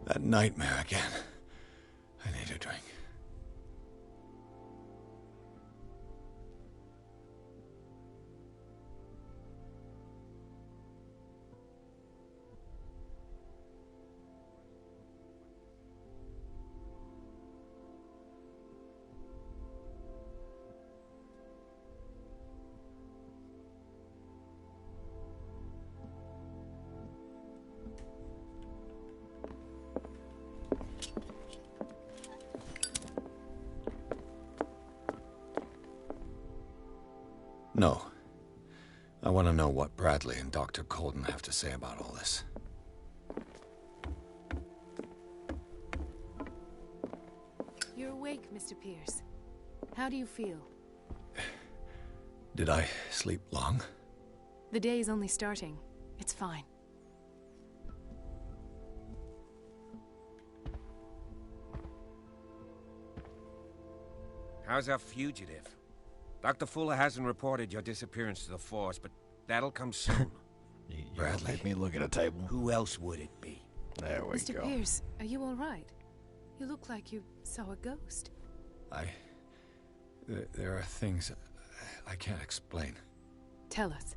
That nightmare again. I need a drink. No. I want to know what Bradley and Dr. Colden have to say about all this. You're awake, Mr. Pierce. How do you feel? Did I sleep long? The day is only starting. It's fine. How's our fugitive? Dr. Fuller hasn't reported your disappearance to the Force, but that'll come soon. You Bradley. make me look at a table. Who else would it be? There we Mr. go. Pierce, are you all right? You look like you saw a ghost. There are things I can't explain. Tell us.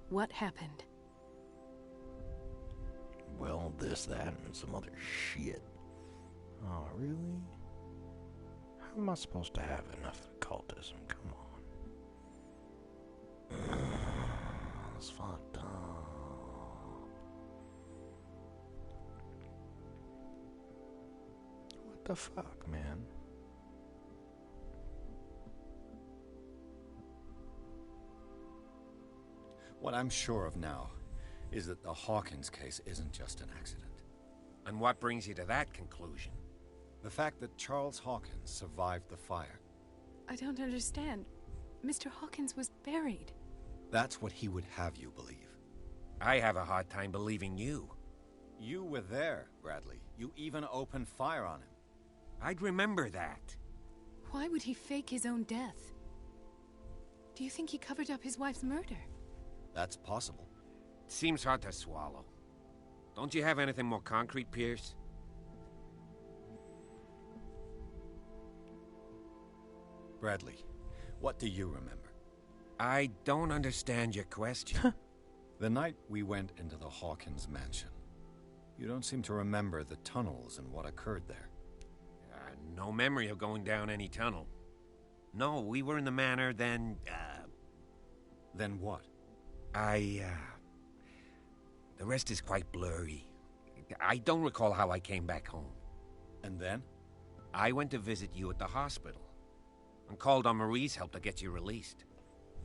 What happened? Well, this, that, and some other shit. Oh, really? How am I supposed to have enough occultism? Come on. That's fucked up. What the fuck, man? What I'm sure of now is that the Hawkins case isn't just an accident. And what brings you to that conclusion? The fact that Charles Hawkins survived the fire. I don't understand. Mr. Hawkins was buried. That's what he would have you believe. I have a hard time believing you. You were there, Bradley. You even opened fire on him. I'd remember that. Why would he fake his own death? Do you think he covered up his wife's murder? That's possible. It seems hard to swallow. Don't you have anything more concrete, Pierce? Bradley, what do you remember? I don't understand your question. The night we went into the Hawkins mansion. You don't seem to remember the tunnels and what occurred there. No memory of going down any tunnel. No, we were in the manor, then, Then what? The rest is quite blurry. I don't recall how I came back home. And then? I went to visit you at the hospital, and called on Marie's help to get you released.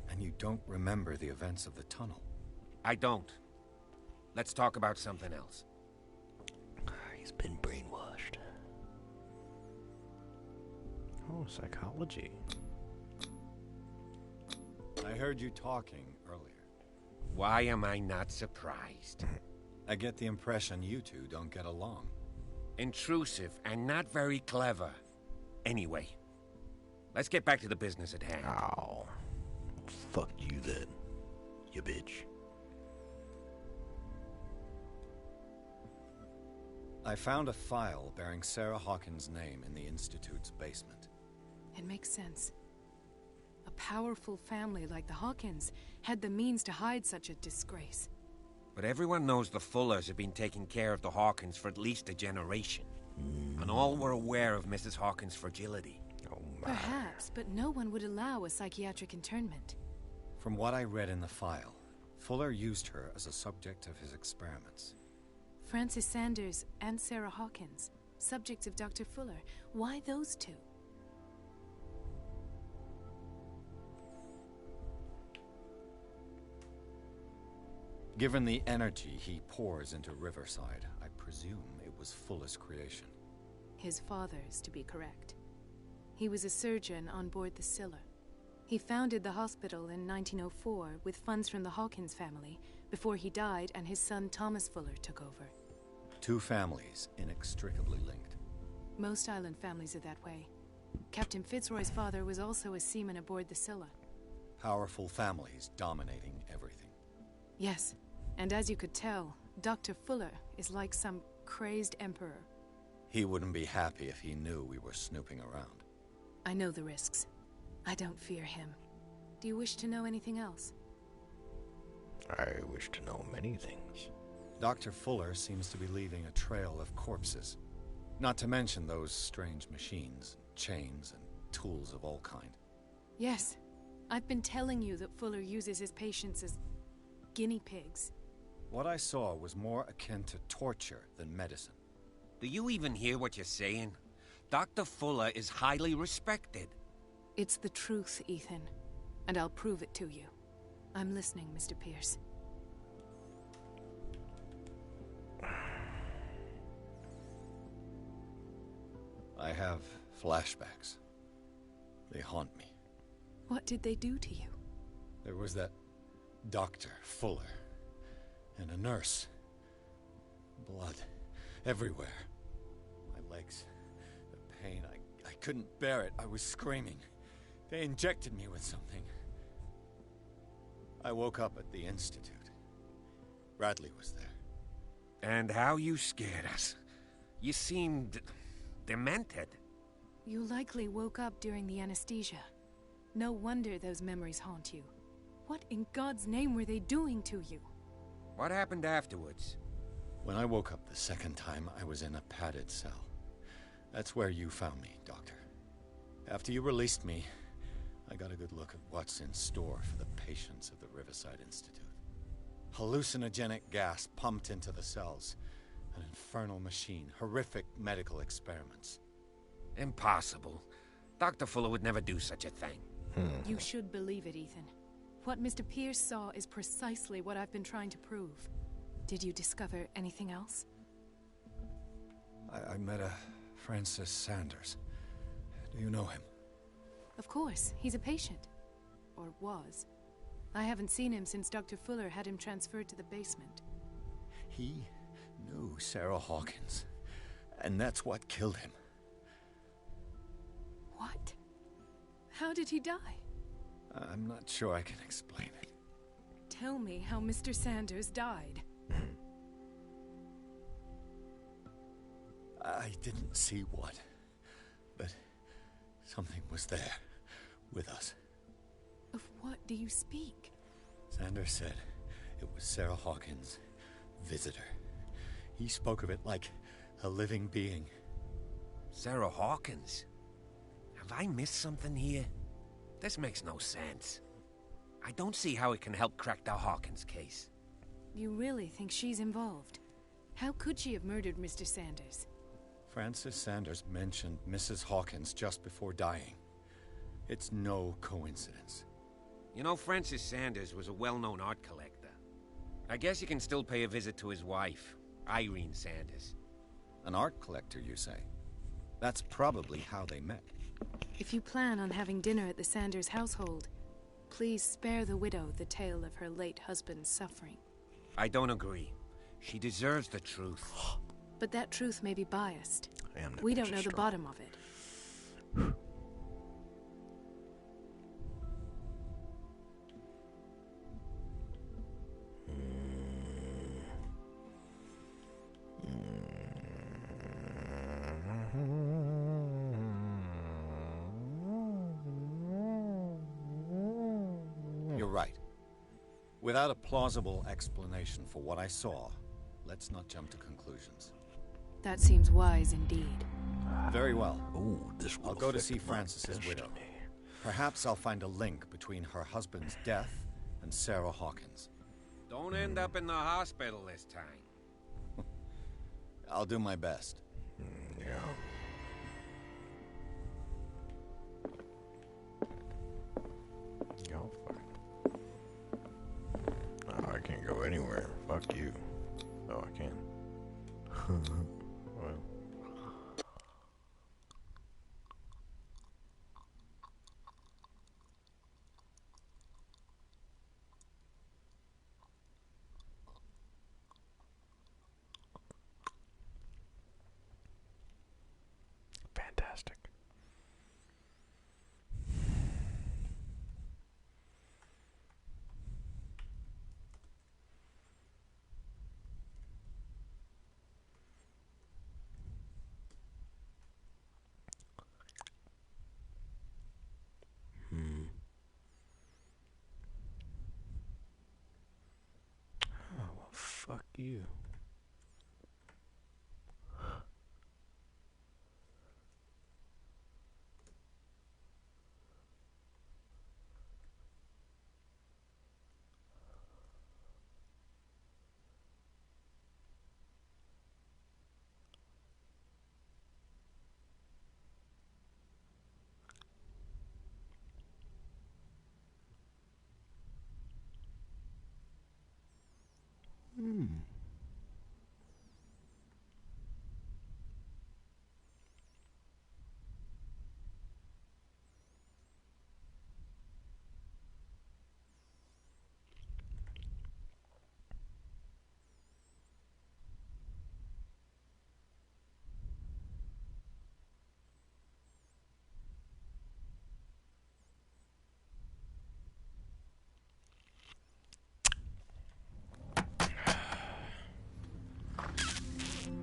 And you don't remember the events of the tunnel? I don't. Let's talk about something else. He's been brainwashed. Oh, psychology. I heard you talking earlier. Why am I not surprised? I get the impression you two don't get along. Intrusive and not very clever. Anyway, let's get back to the business at hand. Oh. Fuck you then, you bitch. I found a file bearing Sarah Hawkins' name in the Institute's basement. It makes sense. A powerful family like the Hawkins had the means to hide such a disgrace. But everyone knows the Fullers have been taking care of the Hawkins for at least a generation. And all were aware of Mrs. Hawkins' fragility. Oh my. Perhaps, but no one would allow a psychiatric internment. From what I read in the file, Fuller used her as a subject of his experiments. Francis Sanders and Sarah Hawkins, subjects of Dr. Fuller. Why those two? Given the energy he pours into Riverside, I presume it was Fuller's creation. His father's, to be correct. He was a surgeon on board the Scylla. He founded the hospital in 1904 with funds from the Hawkins family before he died and his son Thomas Fuller took over. Two families inextricably linked. Most island families are that way. Captain Fitzroy's father was also a seaman aboard the Scylla. Powerful families dominating everything. Yes, and as you could tell, Dr. Fuller is like some crazed emperor. He wouldn't be happy if he knew we were snooping around. I know the risks. I don't fear him. Do you wish to know anything else? I wish to know many things. Dr. Fuller seems to be leaving a trail of corpses. Not to mention those strange machines, chains, and tools of all kind. Yes. I've been telling you that Fuller uses his patients as guinea pigs. What I saw was more akin to torture than medicine. Do you even hear what you're saying? Dr. Fuller is highly respected. It's the truth, Ethan. And I'll prove it to you. I'm listening, Mr. Pierce. I have flashbacks. They haunt me. What did they do to you? There was that Dr. Fuller, and a nurse. Blood everywhere. My legs, the pain, I couldn't bear it. I was screaming. They injected me with something. I woke up at the Institute. Bradley was there. And how you scared us. You seemed demented. You likely woke up during the anesthesia. No wonder those memories haunt you. What in God's name were they doing to you? What happened afterwards? When I woke up the second time, I was in a padded cell. That's where you found me, Doctor. After you released me, I got a good look at what's in store for the patients of the Riverside Institute. Hallucinogenic gas pumped into the cells. An infernal machine. Horrific medical experiments. Impossible. Dr. Fuller would never do such a thing. You should believe it, Ethan. What Mr. Pierce saw is precisely what I've been trying to prove. Did you discover anything else? I met a Francis Sanders. Do you know him? Of course. He's a patient. Or was. I haven't seen him since Dr. Fuller had him transferred to the basement. He knew Sarah Hawkins. And that's what killed him. What? How did he die? I'm not sure I can explain it. Tell me how Mr. Sanders died. I didn't see what, but something was there, with us. Of what do you speak? Sanders said it was Sarah Hawkins' visitor. He spoke of it like a living being. Sarah Hawkins? Have I missed something here? This makes no sense. I don't see how it can help crack the Hawkins case. You really think she's involved? How could she have murdered Mr. Sanders? Francis Sanders mentioned Mrs. Hawkins just before dying. It's no coincidence. You know, Francis Sanders was a well-known art collector. I guess you can still pay a visit to his wife, Irene Sanders. An art collector, you say? That's probably how they met. If you plan on having dinner at the Sanders household, please spare the widow the tale of her late husband's suffering. I don't agree. She deserves the truth. But that truth may be biased. Damn, that We bitch don't is know the strong. bottom of it. You're right. Without a plausible explanation for what I saw, let's not jump to conclusions. That seems wise indeed. Very well. Ooh, this will I'll go to affect see my Francis's destiny. widow. Perhaps I'll find a link between her husband's death and Sarah Hawkins. Don't end up in the hospital this time. I'll do my best. Yeah. Go fuck. Oh, I can't go anywhere. Fuck you. Oh, I can. Well. to you.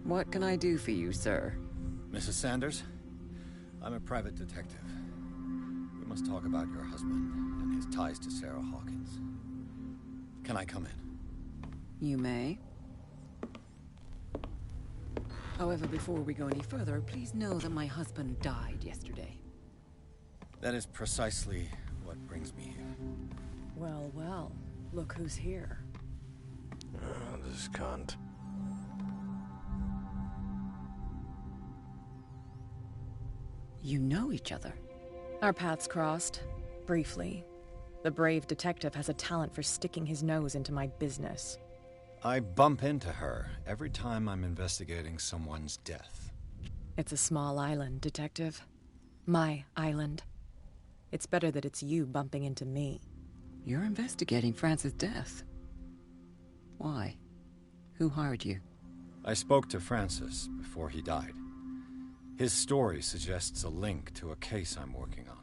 What can I do for you, sir? Mrs. Sanders, I'm a private detective. We must talk about your husband and his ties to Sarah Hawkins. Can I come in? You may. However, before we go any further, please know that my husband died yesterday. That is precisely what brings me here. Well, well. Look who's here. This cunt. You know each other. Our paths crossed, briefly. The brave detective has a talent for sticking his nose into my business. I bump into her every time I'm investigating someone's death. It's a small island, Detective. My island. It's better that it's you bumping into me. You're investigating Francis' death. Why? Who hired you? I spoke to Francis before he died. His story suggests a link to a case I'm working on.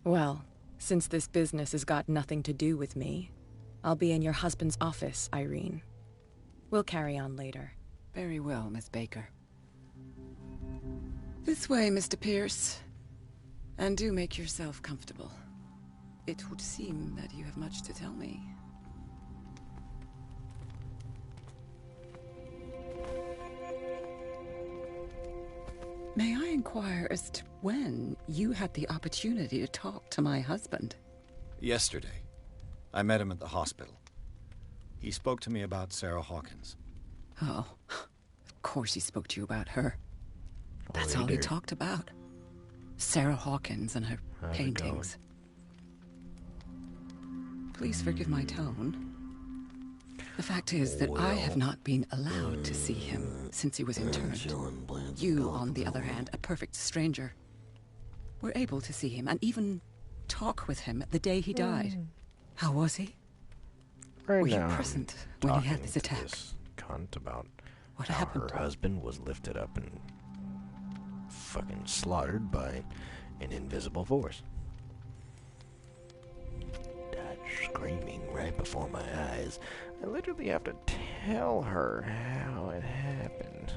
Well, since this business has got nothing to do with me, I'll be in your husband's office, Irene. We'll carry on later. Very well, Miss Baker. This way, Mr. Pierce. And do make yourself comfortable. It would seem that you have much to tell me. May I inquire as to when you had the opportunity to talk to my husband? Yesterday, I met him at the hospital. He spoke to me about Sarah Hawkins. Oh, of course he spoke to you about her. That's he all he did. talked about. Sarah Hawkins and her How's it paintings. Please forgive my tone. The fact is that I have not been allowed to see him since he was interned. You, on the other hand, a perfect stranger, were able to see him and even talk with him the day he died. How was he? Right Were you now, present when he had talking this to attack? This cunt about What how happened? her husband was lifted up and fucking slaughtered by an invisible force. Died screaming right before my eyes. I literally have to tell her how it happened.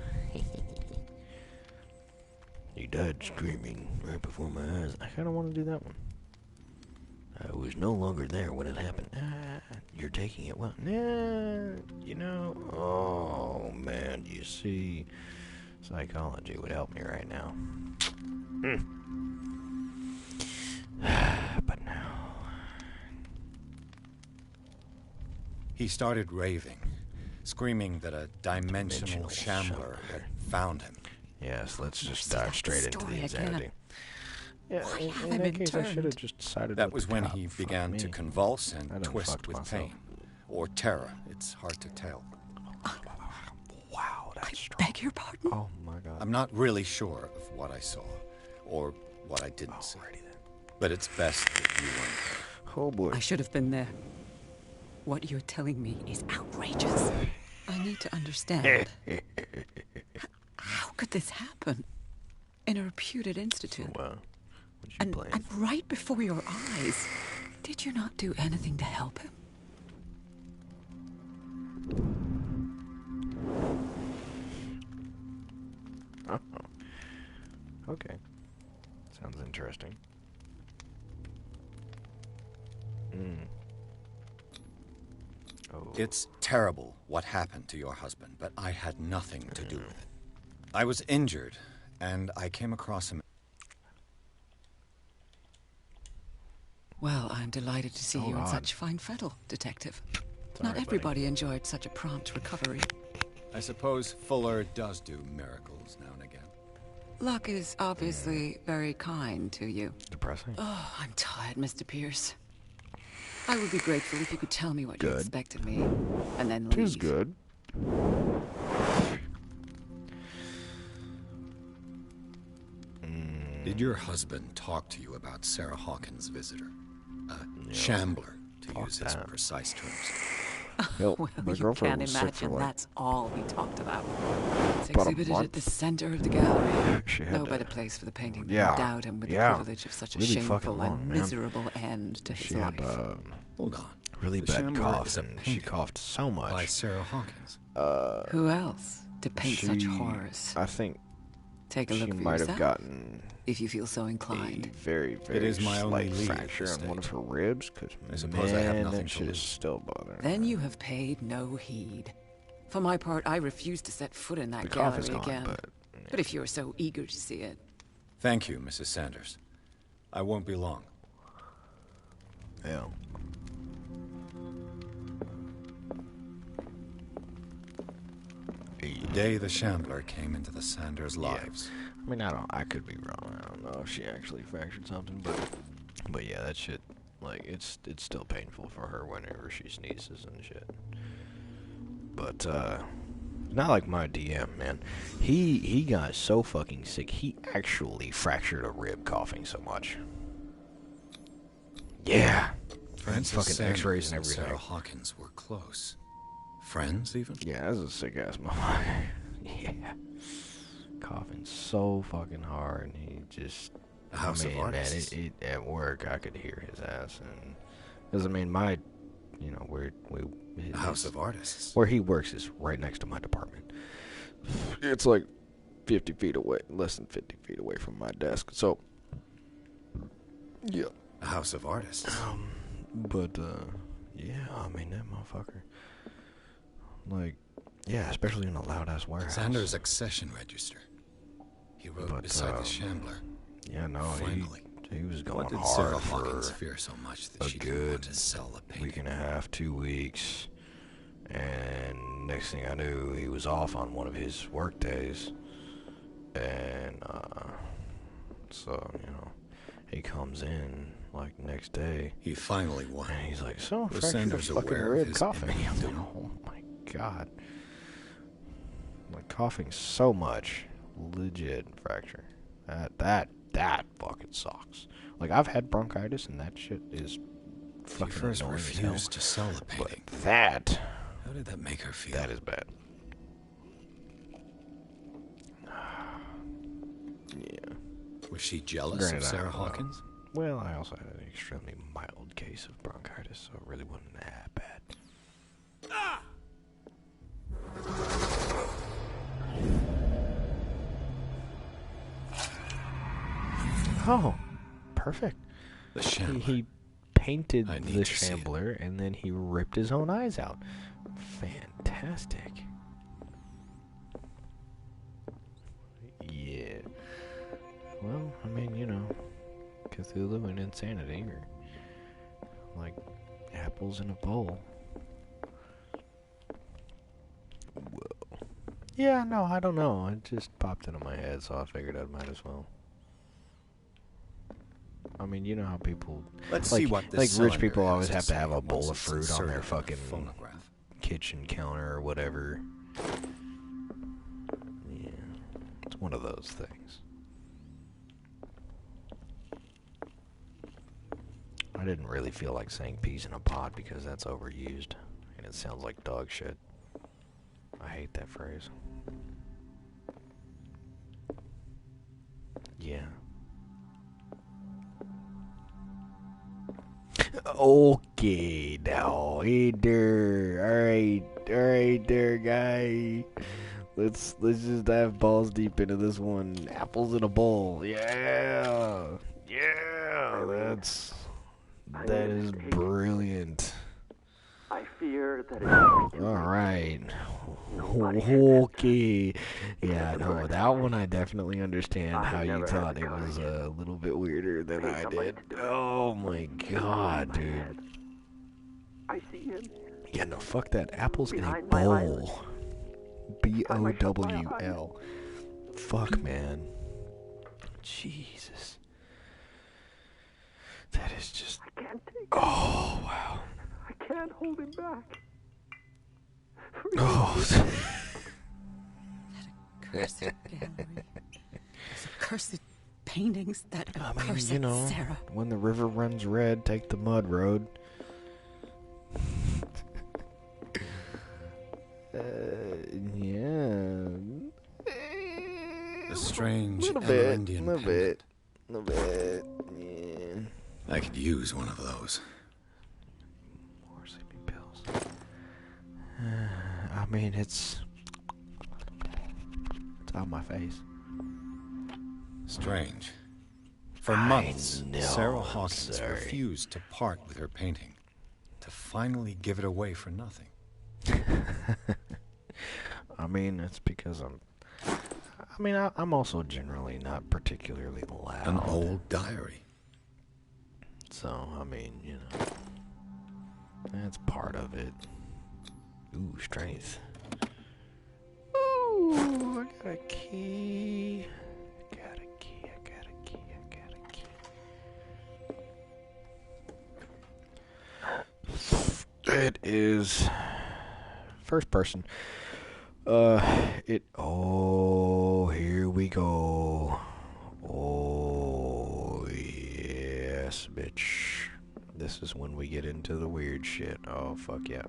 He died screaming right before my eyes. I kind of want to do that one. I was no longer there when it happened. You're taking it well. Nah, you know. Oh, man, you see, psychology would help me right now. But now. He started raving, screaming that a dimensional shambler had found him. Yes, let's just See, dive that's straight the into the story insanity. again. Yeah, Why in have that him case, I should have interned? just decided That with was the when cop. he Fuck began to me. convulse I and done twist fucked with myself. pain. Or terror, it's hard to tell. Wow, that's strong. Beg your pardon? Oh my god. I'm not really sure of what I saw, or what I didn't see. Alrighty then. But it's best that you weren't there. Oh boy. I should have been there. What you're telling me is outrageous. I need to understand. How could this happen? In a reputed institute. What you And playing? right before your eyes. Did you not do anything to help him? Oh. Okay. Sounds interesting. Oh. It's terrible what happened to your husband, but I had nothing to do with it. I was injured, and I came across him. Well, I'm delighted to see you in such fine fettle, Detective. Not everybody enjoyed such a prompt recovery. I suppose Fuller does do miracles now and again. Luck is obviously very kind to you. Depressing. Oh, I'm tired, Mr. Pierce. I would be grateful if you could tell me what you expected me, and then leave. Tis good. Did your husband talk to you about Sarah Hawkins' visitor? Shambler, to use his precise terms. Well, you can't imagine that's all we talked about. It's exhibited at the center of the gallery. No better place for the painting than endowed him with the privilege of such a really shameful and miserable end to his life. Hold on. Really bad cough, and she coughed so much. By Sarah Hawkins. Who else to paint such horrors? I think Take a look for she might yourself, have gotten if you feel so inclined. a very, very It is my only slight lead at fracture this on one of stage. her ribs, because I suppose I have nothing that to shit is lose. still bothering Then her. you have paid no heed. For my part, I refuse to set foot in that The cough is gallery gone, again. but But if you're so eager to see it, Thank you, Mrs. Sanders. I won't be long. yeah. The day the Shambler came into the Sanders' lives. I mean, I could be wrong. I don't know if she actually fractured something, but yeah, that shit, like, it's still painful for her whenever she sneezes and shit. But not like my DM, man. He got so fucking sick. He actually fractured a rib coughing so much. Yeah. Francis Fucking Sanders X-rays and and everything. Sarah Hawkins were close. Friends, even? Yeah, that's a sick ass motherfucker. Yeah. Coughing so fucking hard. He just. A house of artists. Man, at work, I could hear his ass. And. Because, I mean, my. You know, A house of artists. where he works is right next to my department. It's like 50 feet away. Less than 50 feet away from my desk. So. Yeah. A house of artists. But, yeah, I mean, that motherfucker. Like, yeah, especially in a loud-ass warehouse. Sanders' accession register. He wrote beside the Shambler. Yeah, no, Finally. he was going What did hard Sarah for Hawkins fear so much that a she didn't want good to sell the painting? week and a half, 2 weeks. And next thing I knew, he was off on one of his work days. And, so, you know, he comes in, like, next day. He finally won. And he's like, so, Was fractured a Sanders fucking aware of rib his coughing. imminent I'm like, doom? oh my god. Like, coughing so much. Legit fracture. That fucking sucks. Like, I've had bronchitis, and that shit is She fucking first annoying as refused hell. to sell the But painting. that How did that make her feel? That is bad. Yeah. Was she jealous Granted, of I Sarah don't know. Hawkins? Well, I also had an extremely mild case of bronchitis, so it really wasn't that bad. Oh, perfect. The Shambler. He painted I need the to see it. Shambler, and then he ripped his own eyes out. Fantastic. Yeah. Well, I mean, you know, Cthulhu and insanity are like apples in a bowl. Whoa. Yeah, no, I don't know. It just popped into my head, so I figured I might as well. I mean, you know how people Let's like, see what this like rich cylinder people has always to have to say have a once bowl of it's fruit on inserted their in the fucking phonograph. kitchen counter or whatever. Yeah, it's one of those things. I didn't really feel like saying peas in a pod because that's overused, and it sounds like dog shit. I hate that phrase. Yeah. Okay, now, hey there, alright there, guy. Let's just dive balls deep into this one. Apples in a bowl, yeah, that is brilliant. I fear that Alright. Okay. Yeah, no, that one I definitely understand how you thought it was a little bit weirder than I did. Oh my god, dude. I see him. Yeah, no, fuck that. Apple's in a bowl. B-O-W-L. Fuck, man. Jesus. That is just... I can't take it. Oh, wow. I can't hold him back. Oh. Cursed gallery. Those accursed paintings. That accursed you know, Sarah. when the river runs red, take the mud road. Yeah. A strange little Amerindian bit. Yeah. I could use one of those. More sleeping pills. I mean, it's on my face. Strange. For months, Sarah Hawkins refused to part with her painting, to finally give it away for nothing. I mean, it's because I'm also generally not particularly loud. An old diary. So, I mean, you know, that's part of it. Ooh, strength. Ooh, I got a key. I got a key. It is first person. Oh, here we go. Oh, yes, bitch. This is when we get into the weird shit. Oh, fuck yeah.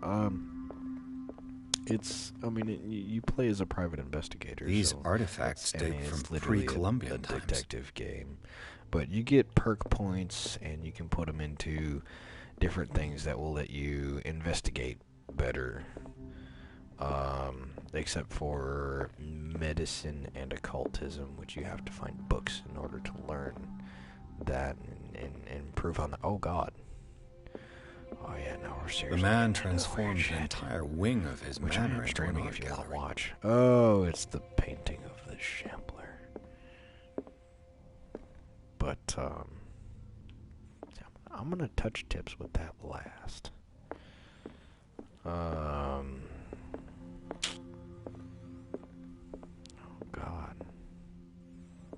You play as a private investigator. These artifacts date from pre-Columbian times. Detective game. But you get perk points, and you can put them into different things that will let you investigate better. Except for medicine and occultism, which you have to find books in order to learn that and improve on that. Oh, God. Oh, yeah, now we're serious. The man transformed the entire wing of his manor manor into an art if you want to gallery. watch. Oh, it's the painting of the Shambler. But, I'm gonna touch tips with that last. Oh, God.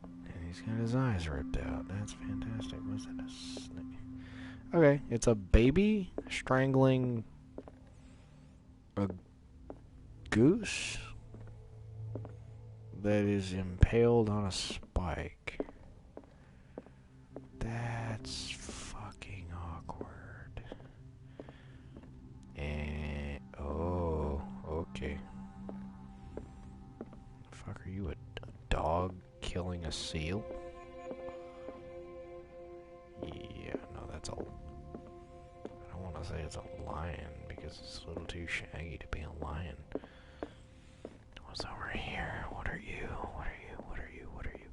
And he's got his eyes ripped out. That's fantastic. Was that a snake? Okay, it's a baby strangling a goose that is impaled on a spike. That's fucking awkward. And oh, okay. Fuck, are you a dog killing a seal? Yeah, no, that's a... I don't want to say it's a lion because it's a little too shaggy to be a lion. What's over here? What are you? What are you? What are you? What are you?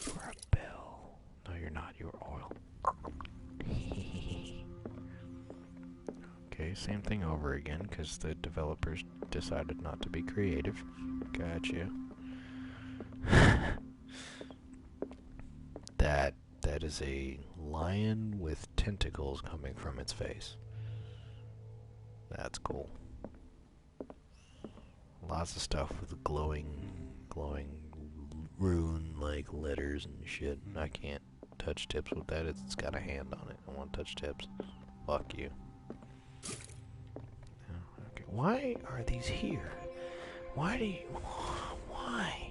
You're a bell. No, you're not. You're oil. Okay, same thing over again because the developers decided not to be creative. Gotcha. That is a lion with tentacles coming from its face. That's cool. Lots of stuff with glowing rune-like letters and shit. I can't touch tips with that. It's got a hand on it. I want to touch tips. Fuck you. Okay, why are these here? Why do you... Why?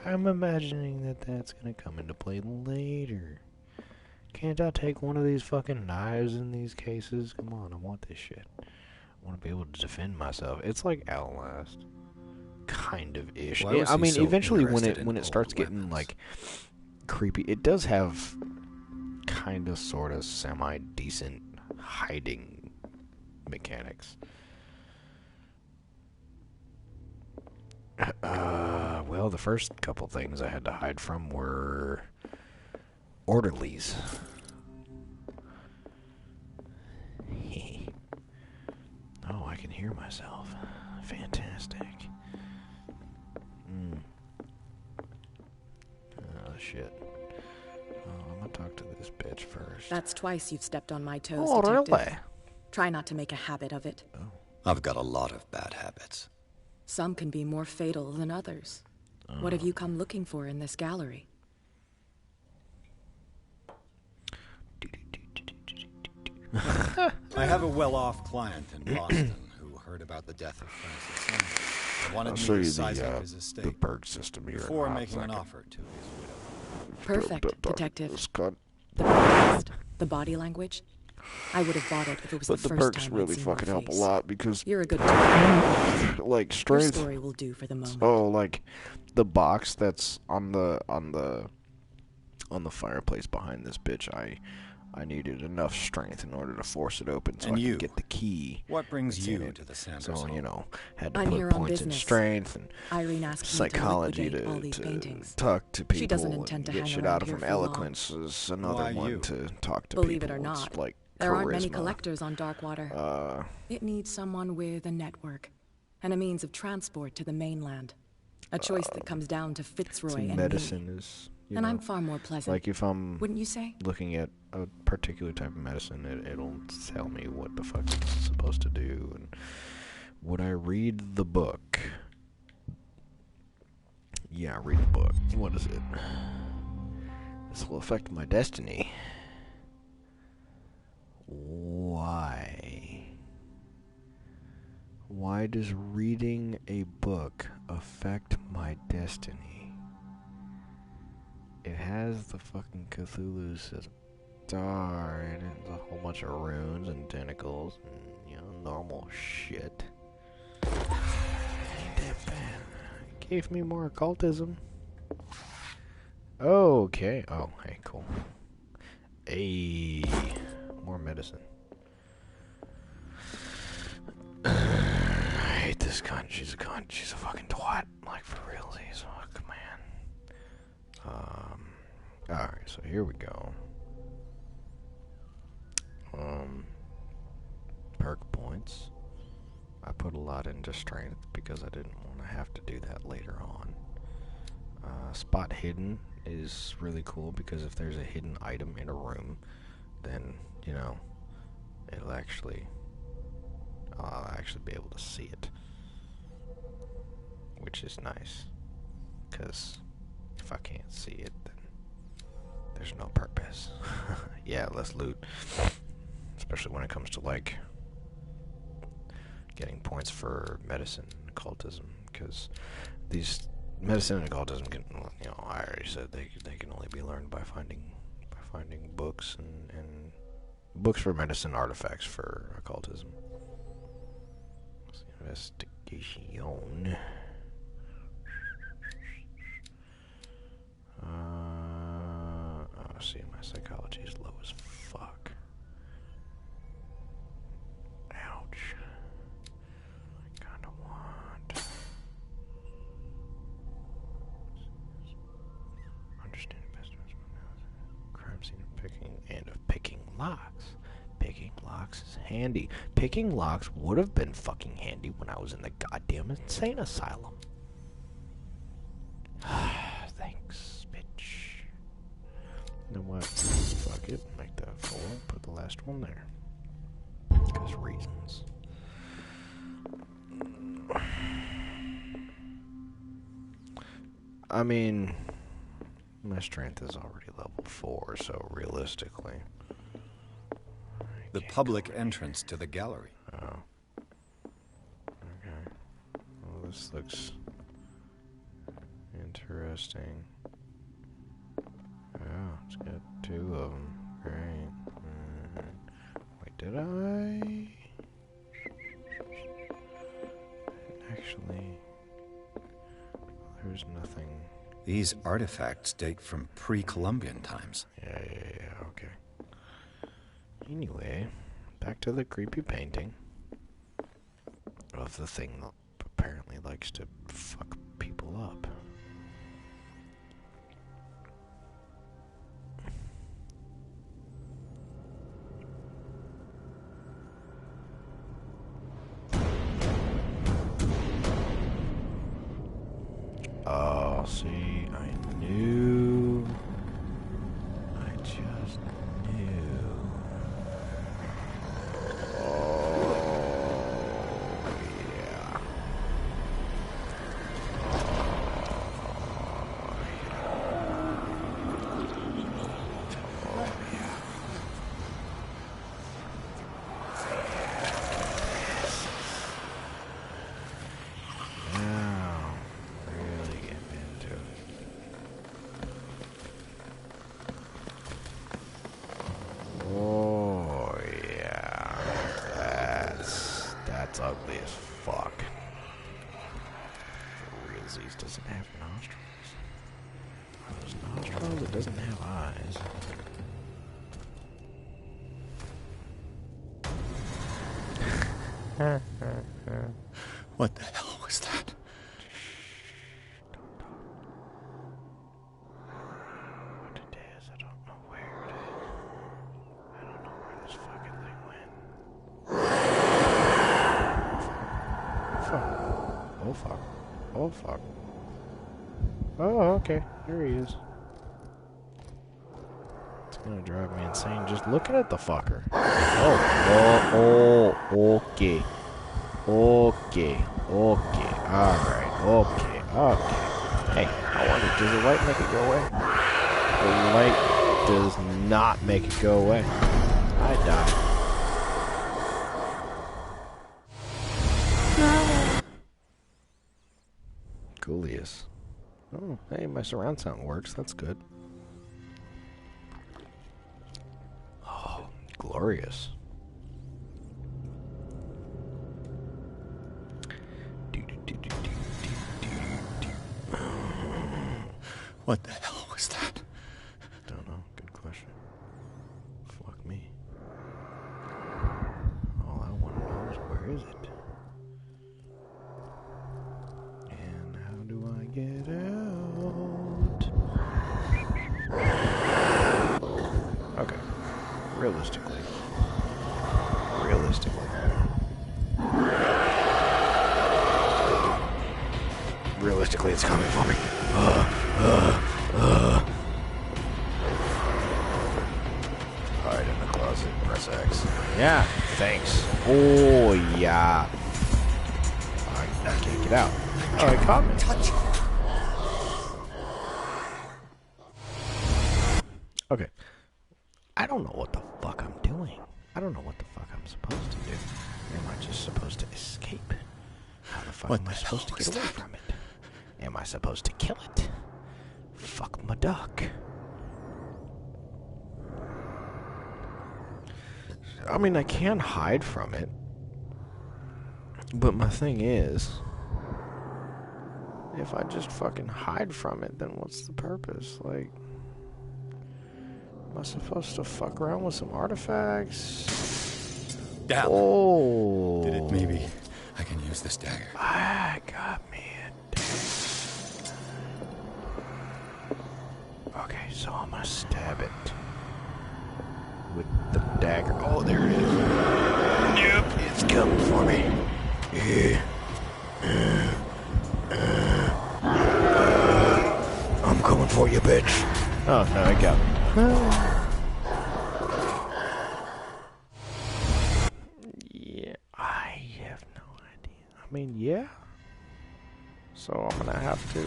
I'm imagining that that's gonna come into play later. Can't I take one of these fucking knives in these cases? Come on, I want this shit. I want to be able to defend myself. It's like Outlast. Kind of ish. Why was he so eventually when interested it in starts old getting weapons? like creepy, it does have kind of sort of semi-decent hiding mechanics. Well, the first couple things I had to hide from were orderlies. hear myself. Fantastic. Oh, shit. Oh, I'm gonna talk to this bitch first. That's twice you've stepped on my toes, Oh, Detective. really? Try not to make a habit of it. I've got a lot of bad habits. Some can be more fatal than others. What have you come looking for in this gallery? I have a well-off client in Boston who heard about the death of Francis Sanders. Wanted I'll me show to you size up the his estate the Berg system here. before in a hot making an second. offer to his widow. Perfect, Detective. This cunt. The podcast, the body language. I would have bought it if it was But the the first perks time really I'd seen fucking your help a face. lot because, You're a good detective. like, Your strength. story will do for the moment. Oh, like the box that's on the fireplace behind this bitch. I needed enough strength in order to force it open so And I you? could get the key. What brings that's in you it. to the Sanders So, home? had to I'm put here on points in business. strength and Irene asked psychology me to liquidate all these paintings. talk to people She doesn't intend and to get hang shit around out of here them. for long. Eloquence is another Why one you? to talk to Believe people. it or It's not, like there aren't many charisma. collectors on Darkwater. It needs someone with a network and a means of transport to the mainland. A choice that comes down to Fitzroy and medicine me. is, And I'm far more pleasant. like if I'm Wouldn't you say? looking at a particular type of medicine, it'll tell me what the fuck it's supposed to do. And would I read the book? Yeah, read the book. What is it? This will affect my destiny. Why? Why does reading a book affect my destiny? It has the fucking Cthulhu star in it. There's a whole bunch of runes and tentacles and, normal shit. Ain't that bad. It gave me more occultism. Okay. Oh, hey, cool. Hey, more medicine. I hate this cunt. She's a cunt. She's a fucking twat. Like, for realsies. Fuck, man. Alright, so here we go. Perk points. I put a lot into strength because I didn't want to have to do that later on. Spot hidden is really cool because if there's a hidden item in a room, then, I'll actually be able to see it. Which is nice. Because if I can't see it, then there's no purpose. Yeah, let's loot. Especially when it comes to, getting points for medicine and occultism. Because these medicine and occultism can, I already said they can only be learned by finding books and books for medicine, artifacts for occultism. Investigation. See, my psychology is low as fuck. Ouch. I kinda want. Understand best crime scene of picking locks. Picking locks is handy. Picking locks would have been fucking handy when I was in the goddamn insane asylum. Thanks, bitch. You know what? Fuck it. Make that 4. Put the last one there. Because reasons. I mean, my strength is already level 4, so realistically. The public entrance to the gallery. Oh. Okay. Well, this looks interesting. Oh, it's got 2 of them. Great. Wait, did I? Actually, there's nothing. These artifacts date from pre-Columbian times. Yeah, okay. Anyway, back to the creepy painting of the thing that apparently likes to fuck people up. see, I knew. I just knew. Oh, yeah. Now, really get into it. Oh yeah, that's ugly as fuck. For realsies, doesn't have nostrils. Those nostrils, it doesn't have eyes. What the hell was that? What it is, I don't know where it is. I don't know where this fucking thing went. Fuck. Oh fuck. Oh fuck. Oh, okay. Here he is. It's gonna drive me insane just looking at the fucker. Oh, okay. Okay. Alright. Okay. Hey, I wonder, does the light make it go away? The light does not make it go away. I died. Coolius. Oh, hey, my surround sound works. That's good. Oh, glorious. What the hell was that? Don't know. Good question. Fuck me. All I want to know is where is it? And how do I get out? Okay. Realistically. Realistically, it's coming for me. Hide in the closet. Press X. Yeah, thanks. Oh, yeah. I can't get out. Oh, it caught me. Okay. I don't know what the fuck I'm doing. I don't know what the fuck I'm supposed to do. Am I just supposed to escape? How the fuck am I supposed to get away from it? Am I supposed to kill it? Fuck my duck. I mean, I can hide from it. But my thing is, if I just fucking hide from it, then what's the purpose? Like, am I supposed to fuck around with some artifacts? Down. Oh. Did it? Maybe I can use this dagger. I got me a dagger. Okay, so I'm gonna stab it with the dagger. Oh, there it is. Nope, it's coming for me. I'm coming for you, bitch. Oh, no, I got me. Yeah, I have no idea. I mean, yeah. So I'm gonna have to,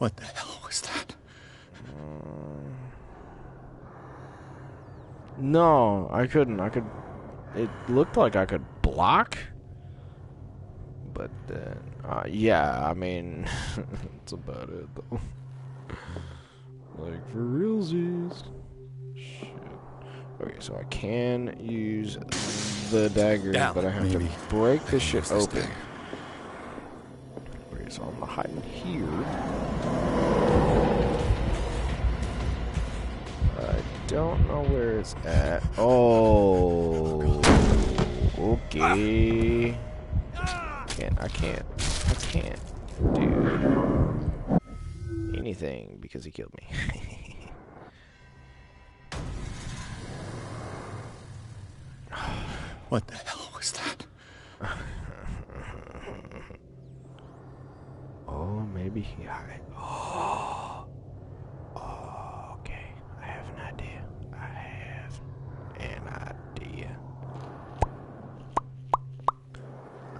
What the hell was that? No, I couldn't. It looked like I could block. But then, yeah, I mean, that's about it, though. Like, for realsies. Shit. Okay, so I can use the dagger, Down. but I have Maybe to break this shit use this open. dagger. Okay, so I'm gonna hide in here. I don't know where it's at. Oh, okay. I can't do anything because he killed me. What the hell was that? maybe he... Oh, okay. I have an idea. I have an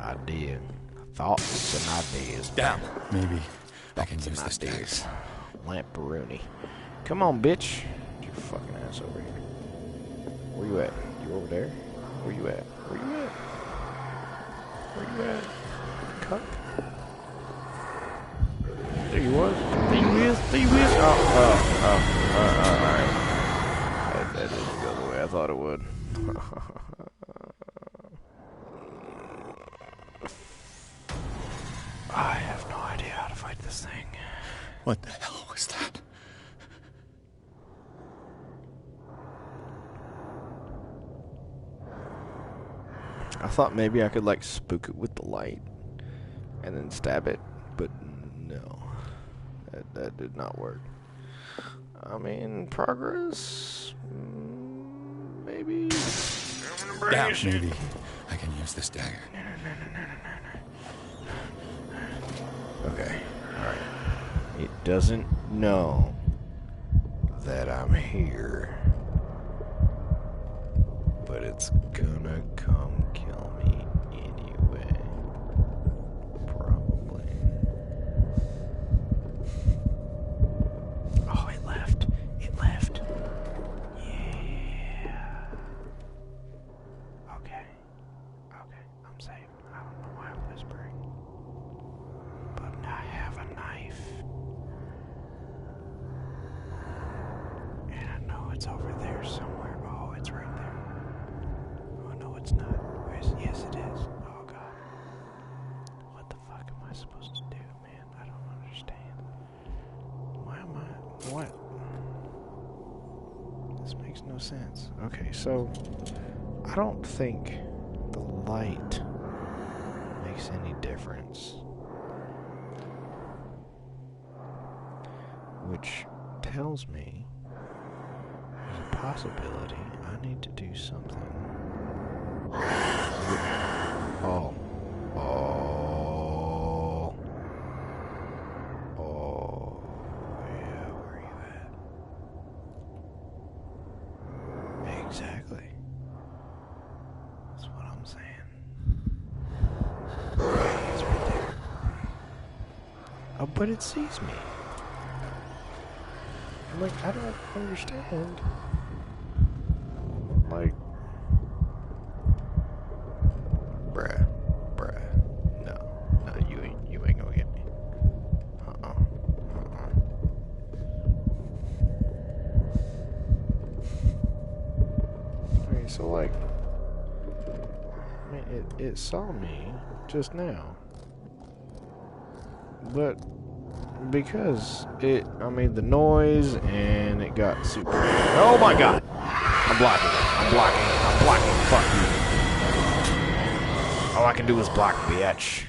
idea. Thoughts and ideas. Down. Maybe I can use this ideas. Lamparoni. Come on, bitch. Get your fucking ass over here. Where you at? You over there? Where you at? Where you at? Where you at? Cuck. There you was. There you is. There you is. Alright. That didn't go the way I thought it would. I have no idea how to fight this thing. What the hell was that? I thought maybe I could like spook it with the light and then stab it, but no. That did not work. I mean, progress? Maybe? Down. Maybe I can use this dagger. Okay, alright. It doesn't know that I'm here, but it's gonna come kill me anyway. Probably. Oh, it left. It left. Yeah. Okay. Okay, I'm safe. I don't know why I'm whispering. But I have a knife. And I know it's over there somewhere. Oh, it's right there. Oh, no, it's not. Yes, it is. Oh, God. What the fuck am I supposed to do, man? I don't understand. Why am I... What? This makes no sense. Okay, so... I don't think the light makes any difference. Which tells me there's a possibility I need to do something. Oh. Oh. Oh. Yeah, where are you at? Exactly. That's what I'm saying. It's right there. Oh, but it sees me. I'm like, I don't understand. Like, bruh, no, you ain't gonna get me. Okay, so like, I mean, it saw me just now, but because I made the noise and it got super. Oh my God! I'm blocking. Fuck you. All I can do is block, bitch.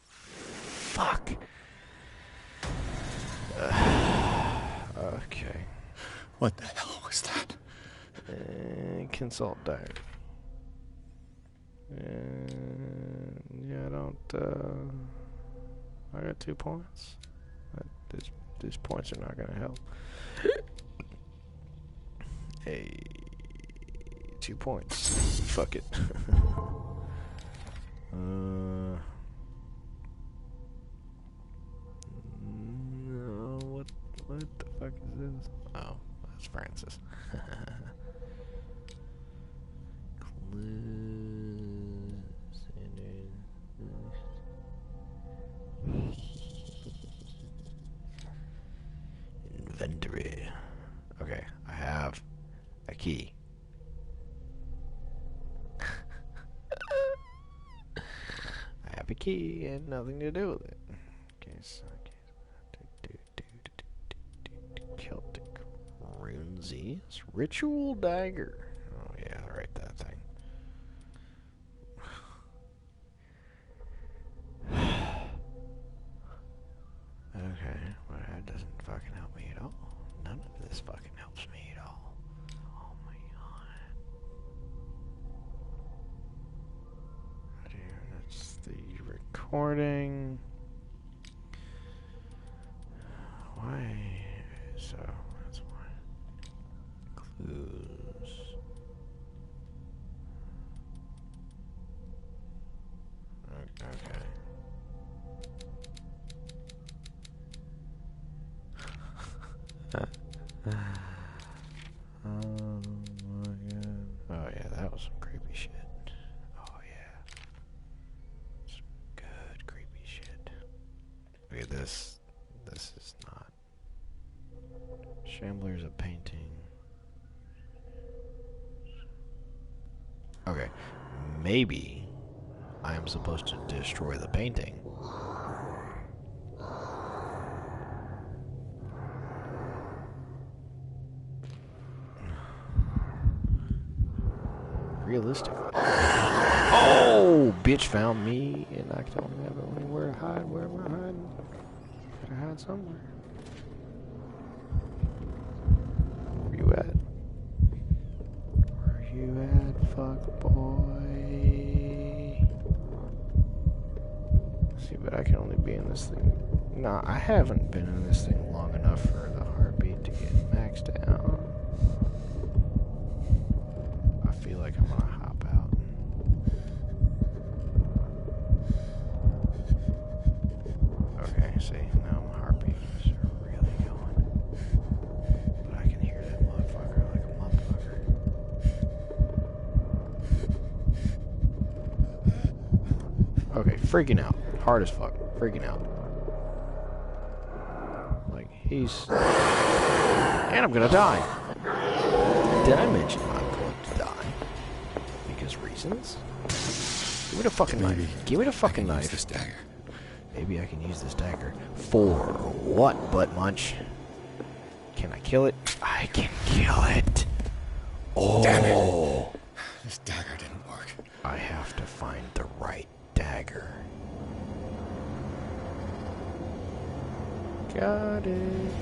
Fuck. Okay. What the hell was that? Consult diary. Yeah, I don't. I got 2 points. These points are not gonna help. Hey, 2 points. Fuck it. No, what the fuck is this? Oh, that's Francis. Inventory. Okay, I have a key. I have a key and nothing to do with it. Okay, so Celtic Runes, Ritual Dagger. Oh yeah, right, that thing. Okay, well that doesn't fucking help me at all. None of this fucking helps me at all. Oh my God. Right here, that's the record. recording. Why? So that's why. Clues. Okay. Oh my god. Oh yeah, that was some creepy shit. Oh yeah. Some good creepy shit. Look at this. This is not. Shambler's a painting. Okay. Maybe I am supposed to destroy the painting. Realistically. Oh, bitch found me, and I don't have anywhere to hide. Where am I hiding? Gotta hide somewhere. Where you at? Where you at, fuck boy? See, but I can only be in this thing. Nah, I haven't been in this thing long enough for the heartbeat to get maxed out. I feel like I'm gonna hop out. Okay, see, now my heartbeat is really going. But I can hear that motherfucker like a motherfucker. Okay, freaking out. Hard as fuck. Freaking out. Like, he's... And I'm gonna die. Did I mention I'm going to die? Because reasons? Give me the fucking knife. Give me the fucking knife. Use this dagger. Maybe I can use this dagger. For what, butt munch? Can I kill it? I can kill it. Oh. Damn it. This dagger didn't work. I have to find the right dagger. Got it.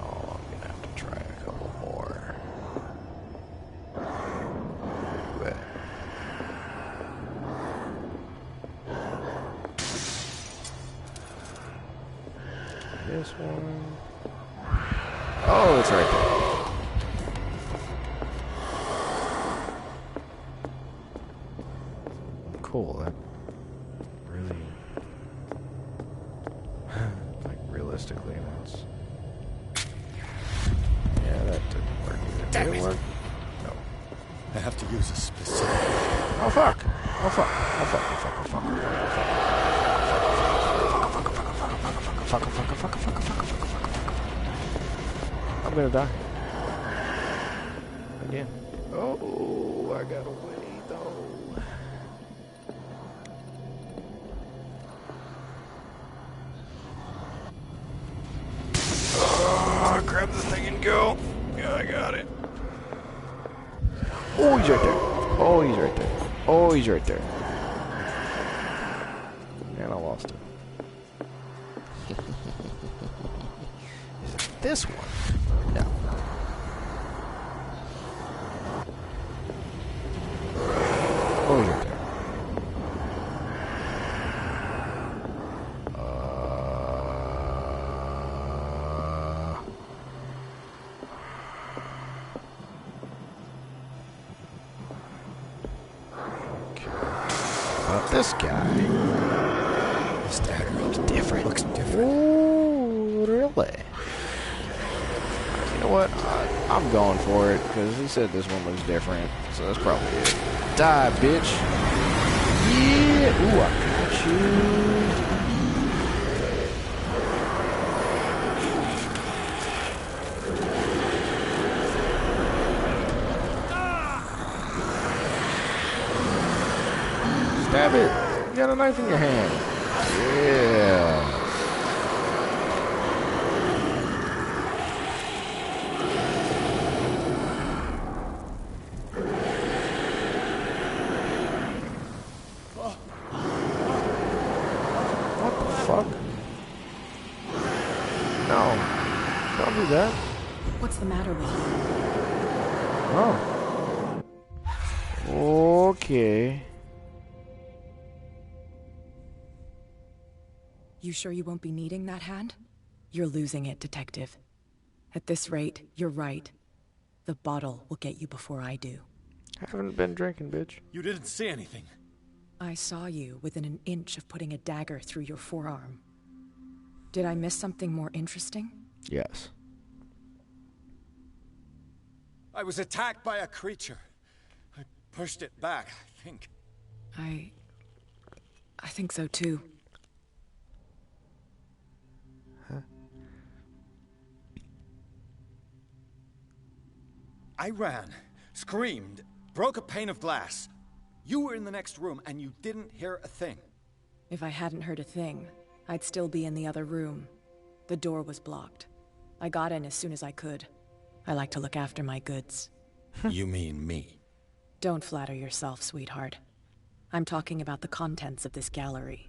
Oh, I'm gonna have to try a couple more. But this one. Oh, it's right there. Cool. That really, like, realistically, that's. Yeah, that didn't work either. Did it work? No. I have to use a specific... Oh fuck! Oh fuck! Oh fuck! Oh fuck! Oh fuck! Oh fuck! Fuck! Fuck! Fuck! Fuck! Fuck! Fuck! Fuck! I'm gonna die. Again. Oh, I got away though. Oh, grab this thing and go. Yeah, I got it. Oh, he's right there. Oh, he's right there. Oh, he's right there. And I lost him. Is it this one? No. Oh, he's right there. This guy. This dagger looks different. Looks different. Ooh, really? You know what? I'm going for it, because he said this one looks different, so that's probably it. Die, bitch. Yeah. Ooh, I got you. Stab it. You got a knife in your hand. Yeah. What the fuck? No. Don't do that. What's the matter with you? Oh. Okay. You sure you won't be needing that hand? You're losing it, Detective. At this rate, you're right. The bottle will get you before I do. I haven't been drinking, bitch. You didn't see anything. I saw you within an inch of putting a dagger through your forearm. Did I miss something more interesting? Yes. I was attacked by a creature. I pushed it back, I think. I think so too. Huh? I ran, screamed, broke a pane of glass. You were in the next room and you didn't hear a thing. If I hadn't heard a thing, I'd still be in the other room. The door was blocked. I got in as soon as I could. I like to look after my goods. You mean me? Don't flatter yourself, sweetheart. I'm talking about the contents of this gallery.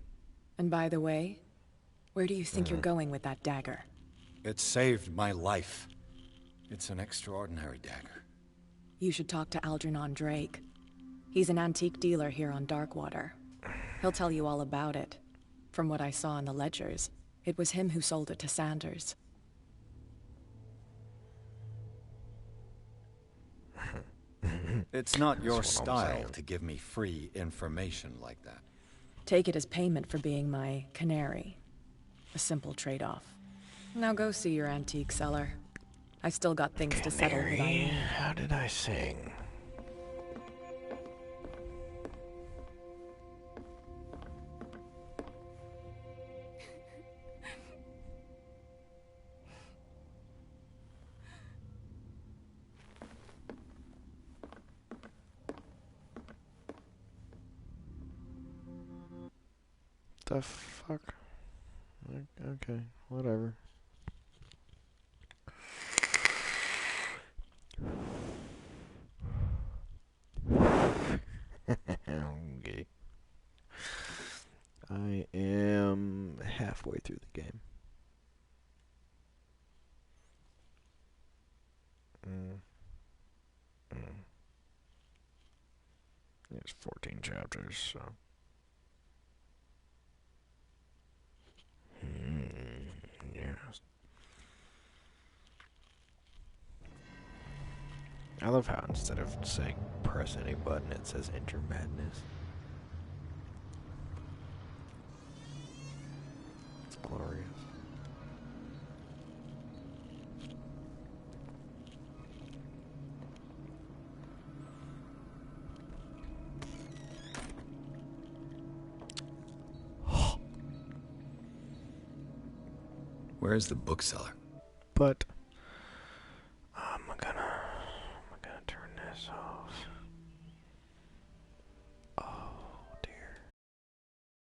And by the way, where do you think you're going with that dagger? It saved my life. It's an extraordinary dagger. You should talk to Algernon Drake. He's an antique dealer here on Darkwater. He'll tell you all about it. From what I saw in the ledgers, it was him who sold it to Sanders. It's not your style to give me free information like that. Take it as payment for being my canary. A simple trade-off. Now go see your antique seller. I still got things to settle with Irene. How did I sing? The fuck? Okay, whatever. Okay. I am halfway through the game. There's 14 chapters, so. Yes. I love how instead of saying press any button, it says enter madness. It's glorious. Where is the bookseller? But